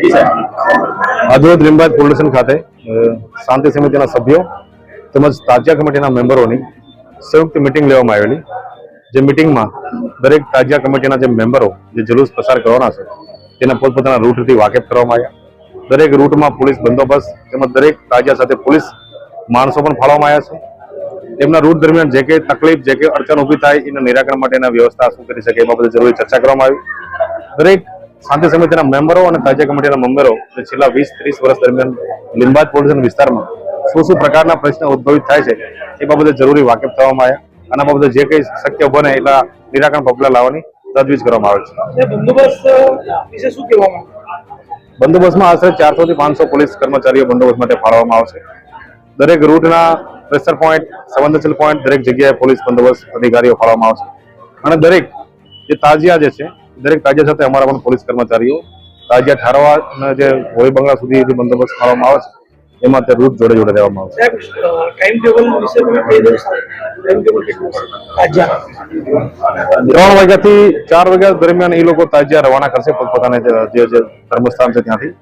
આજરોજ લીંબાયત police station ખાતે શાંતિ સમિતિના સભ્યો તેમજ તાજિયા કમિટીના મેમ્બરોની સંયુક્ત મિટિંગ લેવામાં આવેલી। જે મિટિંગમાં દરેક તાજિયા કમિટીના જે મેમ્બરો જે જુલુસ પસાર કરવાના છે તેના પોતપોતાના રૂટથી વાકેફ કરવામાં આવ્યા। દરેક રૂટમાં પોલીસ બંદોબસ્ત તેમજ દરેક તાજિયા સાથે પોલીસ માણસો પણ ફાળવવામાં આવ્યા છે। તેમના રૂટ દરમિયાન જે કંઈ તકલીફ જે કંઈ અડચણ ઊભી થાય એના નિરાકરણ માટેના વ્યવસ્થા શું કરી શકે એ બાબતે જરૂરી ચર્ચા કરવામાં આવી। દરેક શાંતિ સમિતિના મેમ્બરો અને તાજિયા કમિટીના મેમ્બરો જે છેલ્લા 20-30 વર્ષ દરમિયાન લીંબાયત પોલીસ વિસ્તારમાં શું પ્રકારના પ્રશ્ન ઉદ્ભવિત થાય છે એ બાબતે જરૂરી વાકેફ થવામાં આવ્યા। આના બાબતે જે કંઈ શક્ય બને એટલા નિરાકરણ પગલાં લાવવાની તજવીજ કરવામાં આવે છે। બંદોબસ્તમાં આશરે 400 થી 500 પોલીસ કર્મચારીઓ બંદોબસ્ત માટે ફાળવવામાં આવશે। દરેક રૂટના પ્રેશર પોઈન્ટ, સંવેદનશીલ પોઈન્ટ દરેક જગ્યાએ પોલીસ બંદોબસ્ત અધિકારીઓ ફાળવવામાં આવશે અને દરેક જે તાજિયા જે છે દરેક તાજિયા સાથે અમારા પણ પોલીસ કર્મચારીઓ તાજિયા ઠારવા અને જે હોળી બંગલા સુધી જે બંદોબસ્ત ફાળવવામાં આવે છે એમાં તે રૂટ જોડે રહેવામાં આવશે। 3 વાગ્યાથી 4 વાગ્યા દરમિયાન એ લોકો તાજિયા રવાના કરશે પોતપોતાના જે ધર્મસ્થાન છે ત્યાંથી,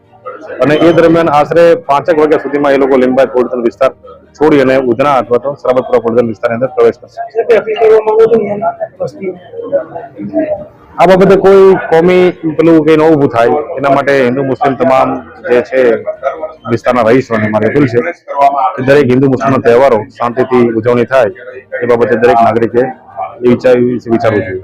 અને એ દરમિયાન આશરે 5 વાગ્યા સુધીમાં એ લોકો લીંબાયત પોલીસ વિસ્તાર છોડી અને ઉધના અથવા તો સરબતપુરા પોલીસ વિસ્તારની અંદર પ્રવેશ કરશે। આ બાબતે કોઈ કોમી પેલું કંઈ ન ઊભું થાય એના માટે હિન્દુ મુસ્લિમ તમામ જે છે વિસ્તારના રહીશોને મારે અપીલ છે કે દરેક હિન્દુ મુસ્લિમના તહેવારો શાંતિથી ઉજવણી થાય એ બાબતે દરેક નાગરિકે વિચારવું જોઈએ।